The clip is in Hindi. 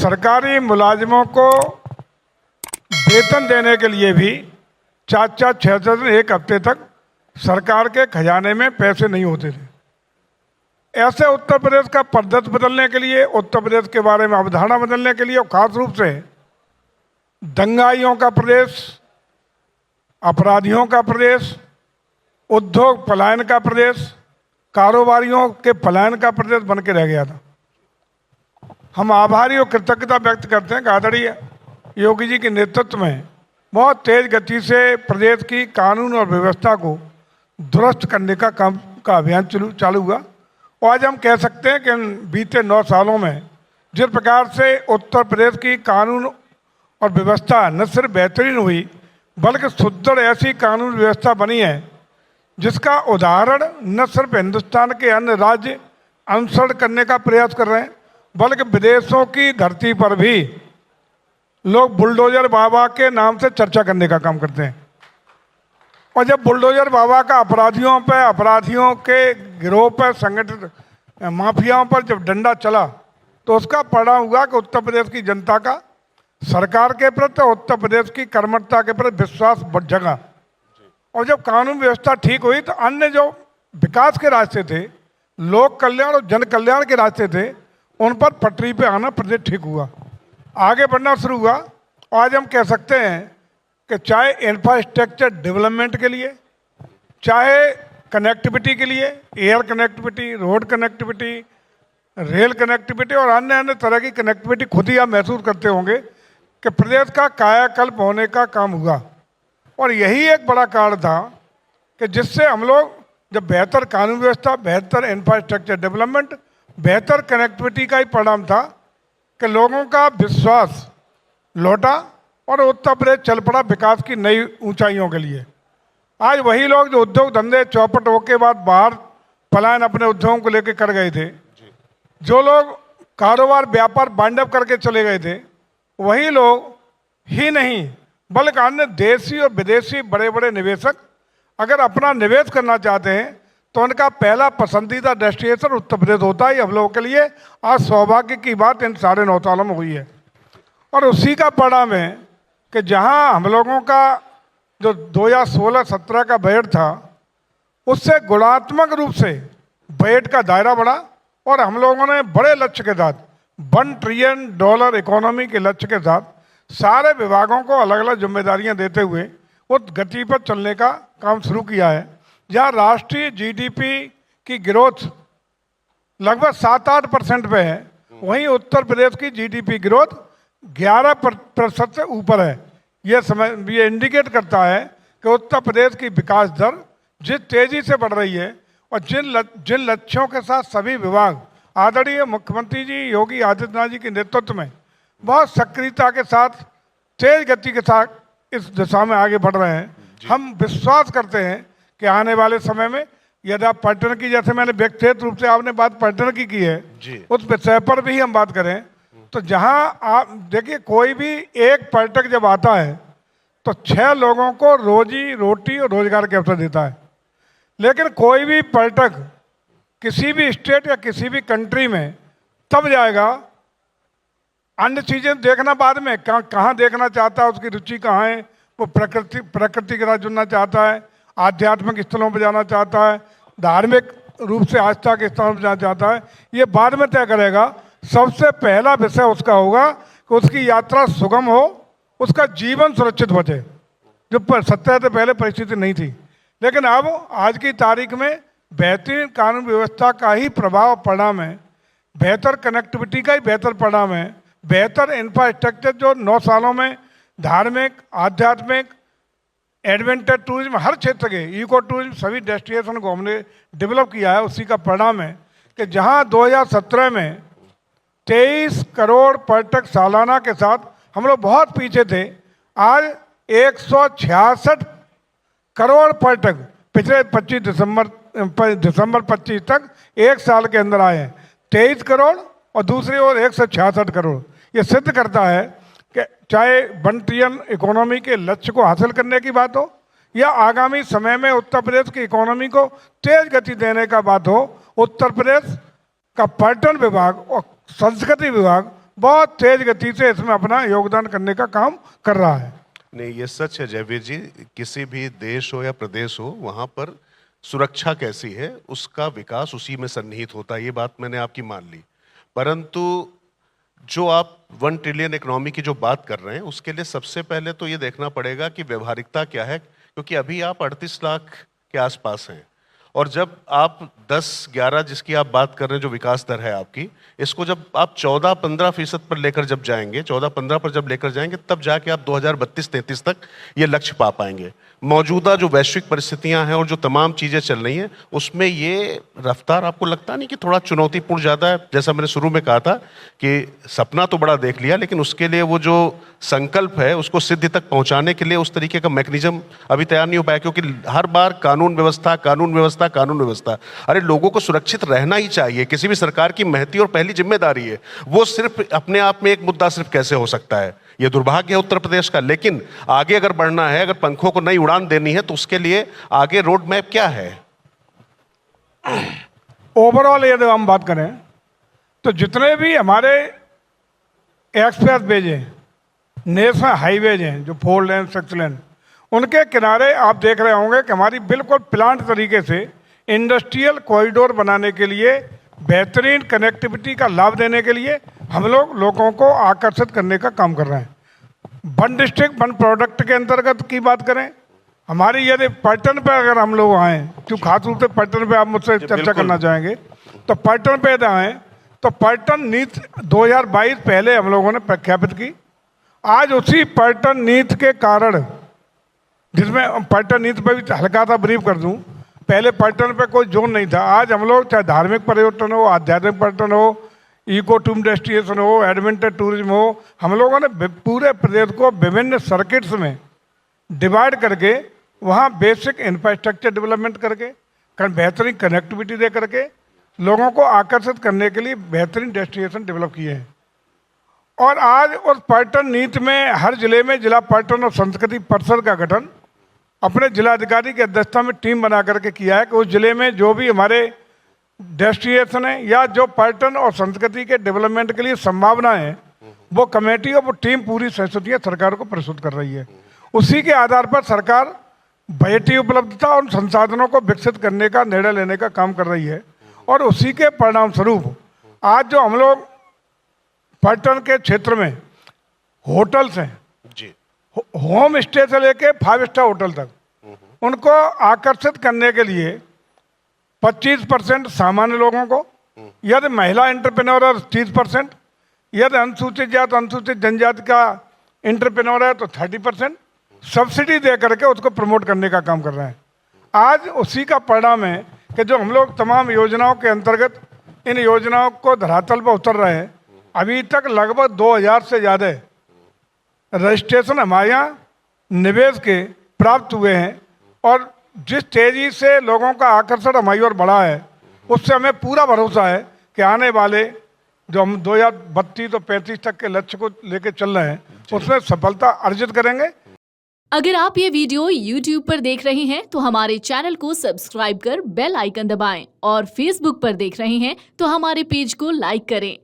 सरकारी मुलाजिमों को वेतन देने के लिए भी 4-4, 6 दिन, एक हफ्ते तक सरकार के खजाने में पैसे नहीं होते थे। ऐसे उत्तर प्रदेश का परिदृश्य बदलने के लिए, उत्तर प्रदेश के बारे में अवधारणा बदलने के लिए और खास रूप से दंगाइयों का प्रदेश, अपराधियों का प्रदेश, उद्योग पलायन का प्रदेश, कारोबारियों के पलायन का प्रदेश बन के रह गया था। हम आभारी और कृतज्ञता व्यक्त करते हैं कि आदरणीय योगी जी के नेतृत्व में बहुत तेज गति से प्रदेश की कानून और व्यवस्था को दुरुस्त करने का काम का अभियान चालू हुआ। और आज हम कह सकते हैं कि बीते 9 सालों में जिस प्रकार से उत्तर प्रदेश की कानून और व्यवस्था न सिर्फ बेहतरीन हुई बल्कि सुदृढ़ ऐसी कानून व्यवस्था बनी है जिसका उदाहरण न सिर्फ हिंदुस्तान के अन्य राज्य अनुसरण करने का प्रयास कर रहे हैं बल्कि विदेशों की धरती पर भी लोग बुलडोजर बाबा के नाम से चर्चा करने का काम करते हैं। और जब बुलडोजर बाबा का अपराधियों पर, अपराधियों के गिरोह पर, संगठित माफियाओं पर जब डंडा चला तो उसका परिणाम हुआ कि उत्तर प्रदेश की जनता का सरकार के प्रति, उत्तर प्रदेश की कर्मठता के प्रति विश्वास जगा। और जब कानून व्यवस्था ठीक हुई तो अन्य जो विकास के रास्ते थे, लोक कल्याण और जन कल्याण के रास्ते थे, उन पर पटरी पे आना प्रदेश ठीक हुआ, आगे बढ़ना शुरू हुआ। और आज हम कह सकते हैं कि चाहे इंफ्रास्ट्रक्चर डेवलपमेंट के लिए, चाहे कनेक्टिविटी के लिए, air connectivity, road connectivity, rail connectivity और अन्य अन्य तरह की कनेक्टिविटी, खुद ही आप महसूस करते होंगे कि प्रदेश का कायाकल्प होने का काम हुआ। और यही एक बड़ा कारण था कि जिससे हम लोग जब बेहतर कानून व्यवस्था, बेहतर इंफ्रास्ट्रक्चर डेवलपमेंट, बेहतर कनेक्टिविटी का ही परिणाम था कि लोगों का विश्वास लौटा और उत्तर प्रदेश चल पड़ा विकास की नई ऊंचाइयों के लिए। आज वही लोग जो उद्योग धंधे चौपट होने के बाद बाहर पलायन अपने उद्योगों को लेकर कर गए थे, जो लोग कारोबार व्यापार बाइंड अप करके चले गए थे, वही लोग ही नहीं बल्कि अन्य देशी और विदेशी बड़े बड़े निवेशक अगर अपना निवेश करना चाहते हैं तो उनका पहला पसंदीदा डेस्टिनेशन उत्तर प्रदेश होता है। हम लोगों के लिए आज सौभाग्य की बात इन 9.5 सालों में हुई है। और उसी का परिणाम है कि जहां हम लोगों का जो 2016-17 का बजट था उससे गुणात्मक रूप से बजट का दायरा बढ़ा और हम लोगों ने बड़े लक्ष्य के साथ $1 ट्रिलियन इकोनॉमी के लक्ष्य के साथ सारे विभागों को अलग अलग जिम्मेदारियां देते हुए उस गति पर चलने का काम शुरू किया है। जहाँ राष्ट्रीय जीडीपी की ग्रोथ लगभग 7-8% पे है, वहीं उत्तर प्रदेश की जीडीपी ग्रोथ 11% से ऊपर है। ये इंडिकेट करता है कि उत्तर प्रदेश की विकास दर जिस तेजी से बढ़ रही है और जिन लक्ष्यों के साथ सभी विभाग आदरणीय मुख्यमंत्री जी योगी आदित्यनाथ जी के नेतृत्व में बहुत सक्रियता के साथ, तेज गति के साथ इस दिशा में आगे बढ़ रहे हैं। हम विश्वास करते हैं कि आने वाले समय में यदि आप पर्यटन की, जैसे मैंने व्यक्तिगत रूप से आपने बात पर्यटन की है, उस विषय पर भी हम बात करें तो जहां आप देखिए कोई भी एक पर्यटक जब आता है तो 6 लोगों को रोजी रोटी और रोजगार के अवसर देता है। लेकिन कोई भी पर्यटक किसी भी स्टेट या किसी भी कंट्री में तब जाएगा, अन्य चीज़ें देखना बाद में, कहाँ देखना चाहता है, उसकी रुचि कहाँ है, वो प्रकृति के साथ जुड़ना चाहता है, आध्यात्मिक स्थलों पर जाना चाहता है, धार्मिक रूप से आस्था के स्थलों पर जाना चाहता है, ये बाद में तय करेगा। सबसे पहला विषय उसका होगा कि उसकी यात्रा सुगम हो, उसका जीवन सुरक्षित बचे, जो 70 से पहले परिस्थिति नहीं थी। लेकिन अब आज की तारीख में बेहतरीन कानून व्यवस्था का ही प्रभाव परिणाम है, बेहतर कनेक्टिविटी का ही बेहतर परिणाम है, बेहतर इंफ्रास्ट्रक्चर जो 9 सालों में धार्मिक, आध्यात्मिक, एडवेंचर टूरिज्म, हर क्षेत्र के इको टूरिज्म, सभी डेस्टिनेशन को हमने डेवलप किया है। उसी का परिणाम है कि जहां 2017 में 23 करोड़ पर्यटक सालाना के साथ हम लोग बहुत पीछे थे, आज 166 करोड़ पर्यटक पिछले 25 दिसंबर 25 तक एक साल के अंदर आए हैं। 23 करोड़ और दूसरी ओर 166 करोड़। ये सिद्ध करता है कि चाहे 1 ट्रिलियन इकोनॉमी के लक्ष्य को हासिल करने की बात हो या आगामी समय में उत्तर प्रदेश की इकोनॉमी को तेज गति देने का बात हो, उत्तर प्रदेश का पर्यटन विभाग और संस्कृति विभाग बहुत तेज गति से इसमें अपना योगदान करने का काम कर रहा है। नहीं, ये सच है जयवीर जी, किसी भी देश हो या प्रदेश हो, वहां पर सुरक्षा कैसी है उसका विकास उसी में सन्निहित होता है, ये बात मैंने आपकी मान ली। परंतु जो आप 1 ट्रिलियन इकोनॉमी की जो बात कर रहे हैं, उसके लिए सबसे पहले तो ये देखना पड़ेगा कि व्यवहारिकता क्या है, क्योंकि अभी आप 38 लाख के आसपास हैं, और जब आप 10-11 जिसकी आप बात कर रहे हैं जो विकास दर है आपकी, इसको जब आप 14-15% पर लेकर जब जाएंगे, 14-15 पर जब लेकर जाएंगे, तब जाके आप 2032-33 तक ये लक्ष्य पा पाएंगे। मौजूदा जो वैश्विक परिस्थितियां हैं और जो तमाम चीज़ें चल रही हैं, उसमें ये रफ्तार आपको लगता नहीं कि थोड़ा चुनौतीपूर्ण ज़्यादा है? जैसा मैंने शुरू में कहा था कि सपना तो बड़ा देख लिया, लेकिन उसके लिए वो जो संकल्प है उसको सिद्धि तक पहुंचाने के लिए उस तरीके का मैकेनिज्म अभी तैयार नहीं हो पाया, क्योंकि हर बार कानून व्यवस्था, कानून व्यवस्था, कानून व्यवस्था। अरे लोगों को सुरक्षित रहना ही चाहिए, किसी भी सरकार की महती और पहली जिम्मेदारी है। वो सिर्फ अपने आप में एक मुद्दा सिर्फ कैसे हो सकता है, ये दुर्भाग्य है उत्तर प्रदेश का। लेकिन आगे अगर बढ़ना है, अगर पंखों को नई उड़ान देनी है, तो उसके लिए आगे रोड मैप क्या है? ओवरऑल यदि हम बात करें तो जितने भी हमारे एक्सप्रेस वेज हैं, नेशनल हाईवेज हैं, जो 4 लेन 6 लेन, उनके किनारे आप देख रहे होंगे कि हमारी बिल्कुल प्लांट तरीके से इंडस्ट्रियल कॉरिडोर बनाने के लिए, बेहतरीन कनेक्टिविटी का लाभ देने के लिए हम लोग लोगों को आकर्षित करने का काम कर रहे हैं। 1 डिस्ट्रिक्ट 1 प्रोडक्ट के अंतर्गत की बात करें, हमारी यदि पर्यटन पे अगर हम लोग आएँ, क्यों खास रूप से पर्यटन पे आप मुझसे चर्चा करना चाहेंगे, तो पर्यटन पे आएँ तो पर्यटन नीति 2022 पहले हम लोगों ने प्रख्यापित की। आज उसी पर्यटन नीति के कारण, जिसमें पर्यटन नीति पर भी हल्का सा ब्रीफ कर दूं, पहले पर्यटन पे कोई जोन नहीं था। आज हम लोग चाहे धार्मिक पर्यटन हो, आध्यात्मिक पर्यटन हो, इको टूरिज्म डेस्टिनेशन हो, एडवेंचर टूरिज्म हो, हम लोगों ने पूरे प्रदेश को विभिन्न सर्किट्स में डिवाइड करके वहाँ बेसिक इंफ्रास्ट्रक्चर डेवलपमेंट करके, बेहतरीन कनेक्टिविटी दे करके लोगों को आकर्षित करने के लिए बेहतरीन डेस्टिनेशन डेवलप किए हैं। और आज उस पर्यटन नीति में हर जिले में जिला पर्यटन और संस्कृति परिषद का गठन अपने जिलाधिकारी की अध्यक्षता में टीम बना करके किया है कि उस जिले में जो भी हमारे डेस्टिनेशन है या जो पर्यटन और संस्कृति के डेवलपमेंट के लिए संभावनाएं हैं, वो कमेटी और वो टीम पूरी संस्कृतियाँ सरकार को प्रस्तुत कर रही है। उसी के आधार पर सरकार बजटीय उपलब्धता और संसाधनों को विकसित करने का निर्णय लेने का काम कर रही है। और उसी के परिणाम स्वरूप आज जो हम लोग पर्यटन के क्षेत्र में होटल्स हैं जी, होम स्टे से लेके 5 स्टार होटल तक, उनको आकर्षित करने के लिए 25% सामान्य लोगों को, यदि महिला एंटरप्रेन्योर है 30%, यदि अनुसूचित जाति अनुसूचित जनजाति का एंटरप्रेन्योर है तो 30% सब्सिडी दे करके उसको प्रमोट करने का काम कर रहे हैं। आज उसी का परिणाम है कि जो हम लोग तमाम योजनाओं के अंतर्गत इन योजनाओं को धरातल पर उतर रहे हैं, अभी तक लगभग 2000 से ज़्यादा रजिस्ट्रेशन हमारे यहाँ निवेश के प्राप्त हुए हैं। और जिस तेज़ी से लोगों का आकर्षण हमारी ओर बढ़ा है, उससे हमें पूरा भरोसा है कि आने वाले जो हम 2032 और 35 तक के लक्ष्य को लेकर चल रहे हैं, उसमें सफलता अर्जित करेंगे। अगर आप ये वीडियो YouTube पर देख रहे हैं तो हमारे चैनल को सब्सक्राइब कर बेल आइकन दबाएं, और Facebook पर देख रहे हैं तो हमारे पेज को लाइक करें।